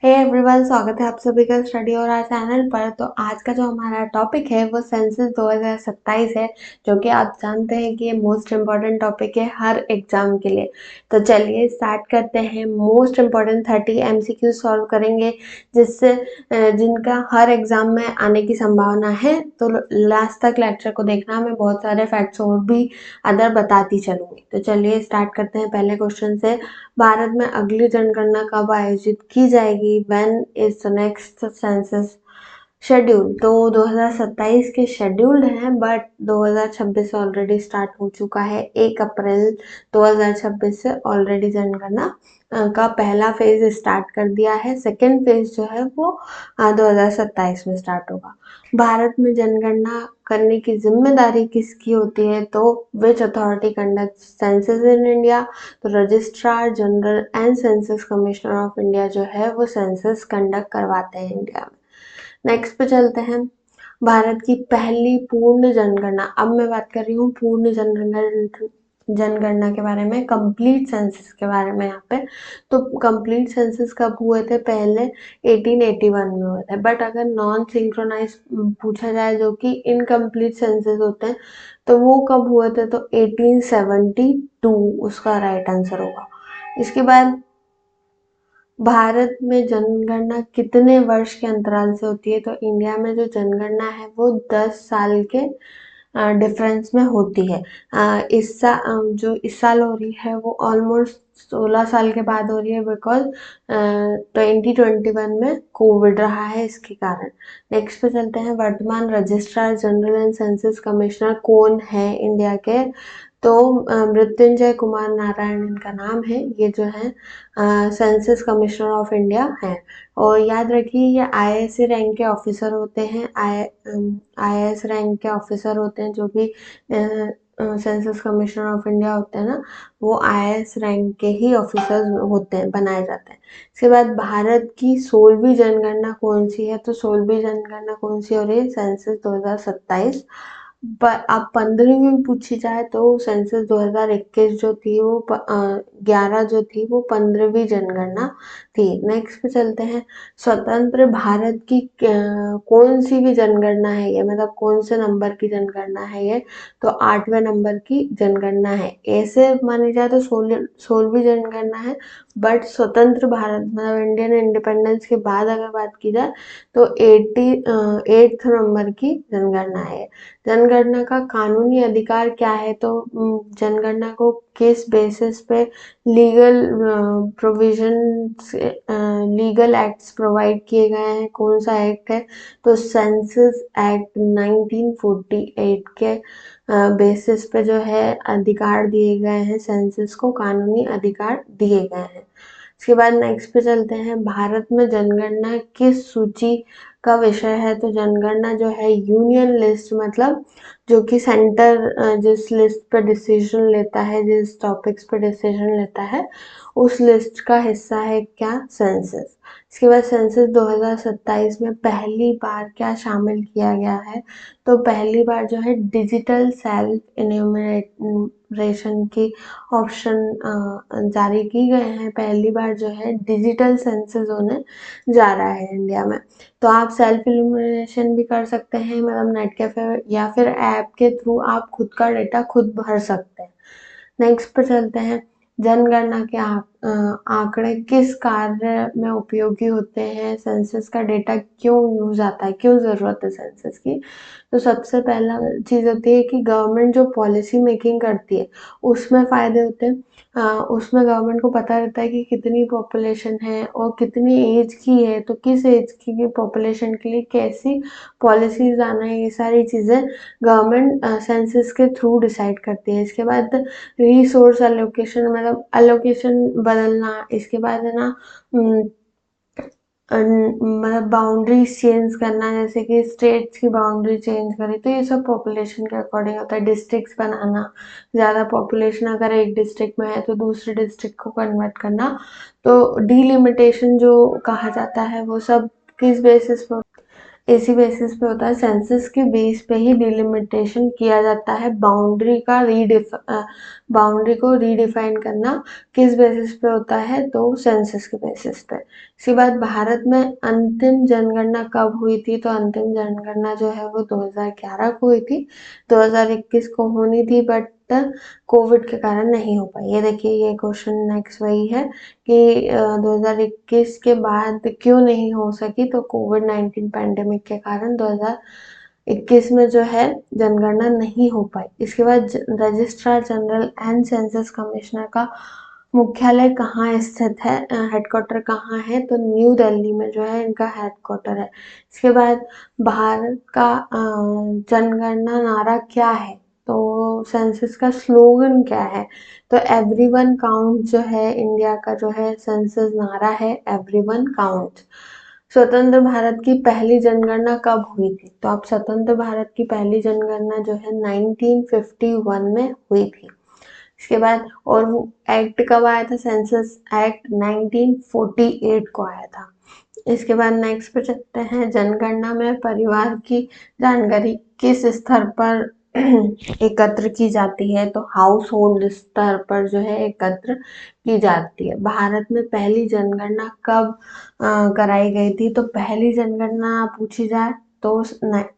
Hey everyone, स्वागत है आप सभी का स्टडी और आर चैनल पर। तो आज का जो हमारा टॉपिक है वो सेंसस 2027 है, जो कि आप जानते हैं कि ये मोस्ट इम्पॉर्टेंट टॉपिक है हर एग्जाम के लिए। तो चलिए स्टार्ट करते हैं। मोस्ट इम्पॉर्टेंट 30 एमसीक्यू सॉल्व करेंगे, जिससे जिनका हर एग्जाम में आने की संभावना है। तो लास्ट तक लेक्चर को देखना, मैं बहुत सारे फैक्ट्स और भी अदर बताती चलूंगी। तो चलिए स्टार्ट करते हैं पहले क्वेश्चन से। भारत में अगली जनगणना कब आयोजित की जाएगी? When is the next census schedule? तो 2027 के शेड्यूल्ड हैं, बट 2026 से ऑलरेडी स्टार्ट हो चुका है। 1 अप्रैल 2026 से ऑलरेडी जनगणना का पहला फेज स्टार्ट कर दिया है। सेकेंड फेज जो है वो 2027 में स्टार्ट होगा। भारत में जनगणना करने की जिम्मेदारी किसकी होती है? तो which authority conduct census in India? तो registrar general and census commissioner of India जो है वो सेंसस कंडक्ट करवाते हैं इंडिया में। नेक्स्ट पे चलते हैं। भारत की पहली पूर्ण जनगणना, अब मैं बात कर रही हूँ पूर्ण जनगणना के बारे में, कंप्लीट सेंसस के बारे में यहाँ पे। तो कंप्लीट सेंसस कब हुए थे? पहले 1881 में हुए थे। बट अगर नॉन सिंक्रोनाइज पूछा जाए, जो कि इनकम्प्लीट सेंसस होते हैं, तो वो कब हुए थे? तो 1872 उसका राइट आंसर होगा। इसके बाद भारत में जनगणना कितने वर्ष के अंतराल से होती है? तो इंडिया में जो जनगणना है वो 10 साल के डिफरेंस में होती है। जो इस साल हो रही है वो ऑलमोस्ट 16 साल के बाद हो रही है, बिकॉज 2021 में कोविड रहा है, इसके कारण। नेक्स्ट पे चलते हैं। वर्तमान registrar general and census commissioner कौन है इंडिया के? तो मृत्युंजय कुमार नारायण इनका नाम है। ये जो है सेंसस कमिश्नर ऑफ इंडिया है। और याद रखिए, ये आईएएस रैंक के ऑफिसर होते हैं। आईएएस रैंक के ऑफिसर होते हैं जो भी सेंसस कमिश्नर ऑफ इंडिया होते हैं ना, वो आईएएस रैंक के ही ऑफिसर होते हैं, बनाए जाते हैं। इसके बाद भारत की 16वीं जनगणना कौन सी है? तो 16वीं जनगणना कौन सी हो रही है? सेंसस 2027। पर अब 15वीं पूछी जाए तो सेंसस 2021 जो थी वो 11 जो थी वो 15वीं जनगणना थी। नेक्स्ट पे चलते हैं। स्वतंत्र भारत की कौन सी भी जनगणना है ये, मतलब कौन से नंबर की जनगणना है ये? तो 8वें नंबर की जनगणना है। ऐसे मानी जाए तो 16वीं जनगणना है, बट स्वतंत्र भारत मतलब इंडियन इंडिपेंडेंस के बाद अगर बात की जाए तो 8th नंबर की जनगणना है। जनगणना का कानूनी अधिकार क्या है? तो जनगणना को किस बेसिस पे legal provision legal acts provide किए गए हैं? कौन सा एक्ट है? तो सेंसस एक्ट 1948 के बेसिस पे जो है अधिकार दिए गए हैं, सेंसस को कानूनी अधिकार दिए गए हैं। इसके बाद नेक्स्ट पे चलते हैं। भारत में जनगणना किस सूची का विषय है? तो जनगणना जो है यूनियन लिस्ट, मतलब जो कि सेंटर जिस लिस्ट पर डिसीजन लेता है, जिस टॉपिक्स पर डिसीजन लेता है, उस लिस्ट का हिस्सा है क्या? सेंसस। इसके बाद सेंसस 2027 में पहली बार क्या शामिल किया गया है? तो पहली बार जो है डिजिटल सेल्फ इन्यूमरेशन की ऑप्शन जारी की गए हैं। पहली बार जो है डिजिटल सेंसस होने जा रहा है इंडिया में। तो आप सेल्फ इल्यूमिनेशन भी कर सकते हैं, मतलब नेट कैफे या फिर ऐप के थ्रू आप खुद का डेटा खुद भर सकते हैं। नेक्स्ट पर चलते हैं। जनगणना के आंकड़े किस कार्य में उपयोगी होते हैं? सेंसस का डेटा क्यों यूज आता है, क्यों जरूरत है सेंसस की? तो सबसे पहला चीज होती है कि गवर्नमेंट जो पॉलिसी मेकिंग करती है उसमें फायदे होते हैं। उसमें गवर्नमेंट को पता रहता है कि कितनी पॉपुलेशन है और कितनी एज की है, तो किस एज की पॉपुलेशन के लिए कैसी पॉलिसीज आना है, ये सारी चीजें गवर्नमेंट सेंसस के थ्रू डिसाइड करती है। इसके बाद रिसोर्स एलोकेशन, मतलब एलोकेशन बदलना। इसके बाद है ना मतलब बाउंड्रीज चेंज करना, जैसे कि स्टेट्स की बाउंड्री चेंज करें, तो ये सब पॉपुलेशन के अकॉर्डिंग होता है। डिस्ट्रिक्ट्स बनाना, ज़्यादा पॉपुलेशन अगर एक डिस्ट्रिक्ट में है तो दूसरे डिस्ट्रिक्ट को कन्वर्ट करना। तो डीलिमिटेशन जो कहा जाता है वो सब किस बेसिस पर? इसी बेसिस पे होता है, सेंसस के बेस पे ही डिलिमिटेशन किया जाता है। बाउंड्री को रीडिफाइन करना किस बेसिस पे होता है, तो सेंसस के बेसिस पे। इसके बाद भारत में अंतिम जनगणना कब हुई थी, तो अंतिम जनगणना जो है वो 2011 को हुई थी। 2021 को होनी थी बट कोविड के कारण नहीं हो पाई। ये देखिए, ये क्वेश्चन नेक्स्ट वही है कि 2021 के बाद क्यों नहीं हो सकी, तो कोविड-19 पैंडेमिक के कारण 2021 में जो है जनगणना नहीं हो पाई। इसके बाद registrar general and census commissioner का मुख्यालय कहाँ स्थित है, हेडक्वार्टर कहाँ है, तो न्यू दिल्ली में जो है इनका हेडक्वार्टर है। इसके बाद भारत का जनगणना नारा क्या है, तो सेंसस का स्लोगन क्या है, तो एवरीवन काउंट जो है इंडिया का जो है सेंसस नारा है, एवरीवन काउंट। स्वतंत्र भारत की पहली जनगणना कब हुई थी, तो अब स्वतंत्र भारत की पहली जनगणना जो है 1951 में हुई थी। इसके बाद और वो एक्ट कब आया था, सेंसस एक्ट 1948 को आया था। इसके बाद नेक्स्ट पे चलते हैं, जनगणना में परिवार की जानकारी किस स्तर पर एकत्र की जाती है, तो हाउस होल्ड स्तर पर जो है एकत्र की जाती है। भारत में पहली जनगणना कब कराई गई थी, तो पहली जनगणना पूछी जाए तो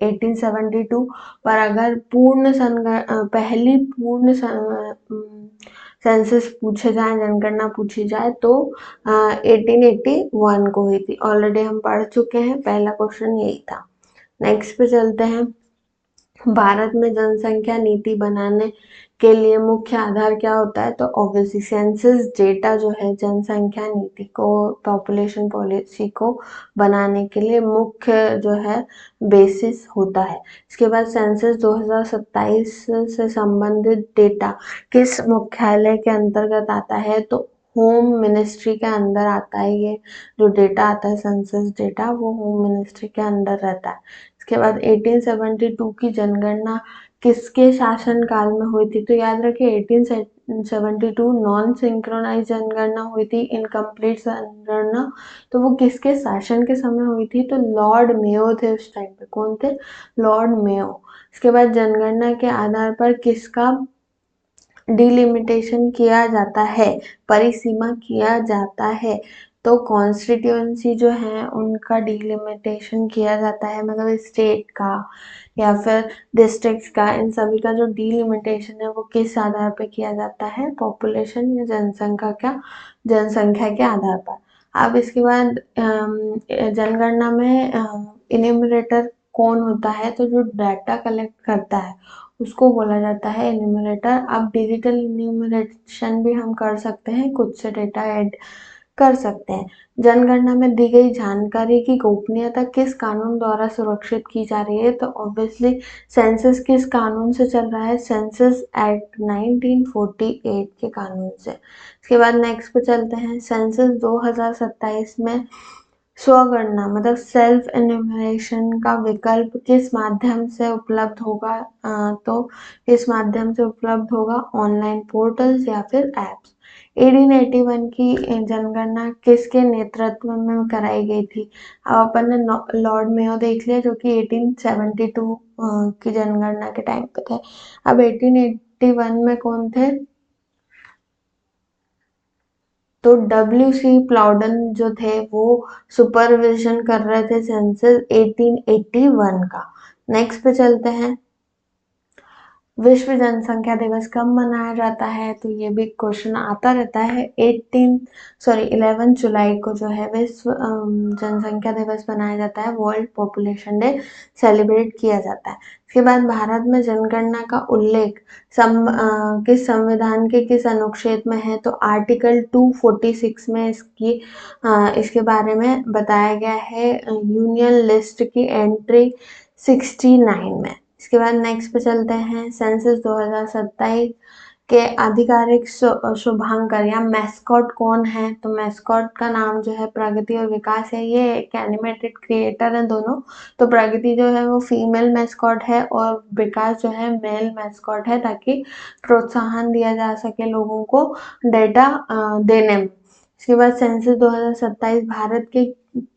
1872, पर अगर पहली पूर्ण सेंसस पूछे जाए, जनगणना पूछी जाए तो 1881 को हुई थी। ऑलरेडी हम पढ़ चुके हैं, पहला क्वेश्चन यही था। नेक्स्ट पे चलते हैं, भारत में जनसंख्या नीति बनाने के लिए मुख्य आधार क्या होता है, तो ऑब्वियसली सेंसस डेटा जो है जनसंख्या नीति को, पॉपुलेशन पॉलिसी को बनाने के लिए मुख्य जो है बेसिस होता है। इसके बाद सेंसस 2027 से संबंधित डेटा किस मुख्यालय के अंतर्गत आता है, तो होम मिनिस्ट्री के अंदर आता है। ये जो डेटा आता है सेंसस डेटा, वो होम मिनिस्ट्री के अंदर रहता है। इसके बाद 1872 की जनगणना किसके शासन काल में हुई थी, तो याद रखिए 1872 नॉन सिंक्रोनाइज जनगणना हुई थी, इनकम्प्लीट जनगणना, तो वो किसके शासन के समय हुई थी, तो लॉर्ड मेयो थे उस टाइम पे। कौन थे, लॉर्ड मेयो। इसके बाद जनगणना के आधार पर किसका डिलिमिटेशन किया जाता है, परिसीमा किया जाता है, तो कॉन्स्टिट्यूएंसी जो है उनका डिलिमिटेशन किया जाता है, मतलब स्टेट का या फिर डिस्ट्रिक्ट्स का, इन सभी का जो डिलिमिटेशन है वो किस आधार पर किया जाता है, पॉपुलेशन या जनसंख्या के आधार पर। अब इसके बाद जनगणना में इन्यूमरेटर कौन होता है, तो जो डाटा कलेक्ट करता है उसको बोला जाता है इन्यूमरेटर। अब डिजिटल इन्यूमरेशन भी हम कर सकते हैं, खुद से डेटा ऐड कर सकते हैं। जनगणना में दी गई जानकारी की गोपनीयता किस कानून द्वारा सुरक्षित की जा रही है, तो ऑब्वियसली सेंसस किस कानून से चल रहा है, सेंसस एक्ट 1948 के कानून से। इसके बाद नेक्स्ट पे चलते हैं, सेंसस 2027 में स्वगणना मतलब सेल्फ एन्यूमरेशन का विकल्प किस माध्यम से उपलब्ध होगा, तो इस माध्यम से उपलब्ध होगा ऑनलाइन पोर्टल्स या फिर एप्स। 1881 की जनगणना किसके नेतृत्व में कराई गई थी, अब अपन ने लॉर्ड मेयो देख लिया जो कि 1872 की जनगणना के टाइम पे थे। अब 1881 में कौन थे, तो डब्ल्यू.सी. प्लाउडन जो थे वो सुपरविजन कर रहे थे सेंसस 1881 का। नेक्स्ट पे चलते हैं, विश्व जनसंख्या दिवस कब मनाया जाता है, तो ये भी क्वेश्चन आता रहता है। 11 जुलाई को जो है विश्व जनसंख्या दिवस मनाया जाता है, वर्ल्ड पॉपुलेशन डे सेलिब्रेट किया जाता है। इसके बाद भारत में जनगणना का उल्लेख किस संविधान के किस अनुच्छेद में है, तो आर्टिकल 246 में इसके बारे में बताया गया है, यूनियन लिस्ट की एंट्री 69 में। इसके बाद नेक्स्ट पे चलते हैं, सेंसस 2027 के आधिकारिक शुभांकर या मैस्कॉट कौन है, तो मैस्कॉट का नाम जो है प्रगति और विकास है। ये एक एनिमेटेड क्रिएटर है दोनों, तो प्रगति जो है वो फीमेल मैस्कॉट है और विकास जो है मेल मैस्कॉट है, ताकि प्रोत्साहन दिया जा सके लोगों को डेटा देने में। इसके बाद सेंसस 2027 भारत के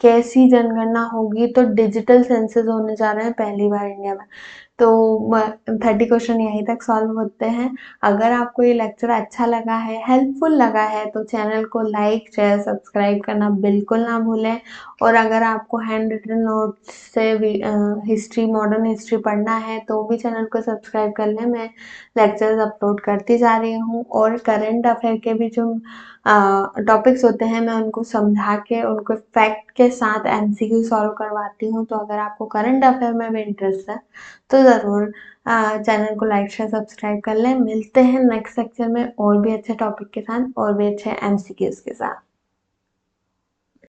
कैसी जनगणना होगी, तो डिजिटल सेंसस होने जा रहे हैं पहली बार इंडिया में। तो 30 क्वेश्चन यहीं तक सॉल्व होते हैं। अगर आपको ये लेक्चर अच्छा लगा है, हेल्पफुल लगा है, तो चैनल को लाइक शेयर सब्सक्राइब करना बिल्कुल ना भूलें। और अगर आपको हैंड रिटन नोट्स से हिस्ट्री, मॉडर्न हिस्ट्री पढ़ना है तो भी चैनल को सब्सक्राइब कर लें। मैं लेक्चर्स अपलोड करती जा रही हूँ, और करंट अफेयर के भी जो टॉपिक्स होते हैं मैं उनको समझा के, उनको फैक्ट के साथ एमसीक्यू सॉल्व करवाती हूँ। तो अगर आपको करंट अफेयर में भी इंटरेस्ट है तो ज़रूर चैनल को लाइक शेयर सब्सक्राइब कर लें। मिलते हैं नेक्स्ट लेक्चर में और भी अच्छे टॉपिक के साथ और भी अच्छे एमसीक्यूज के साथ।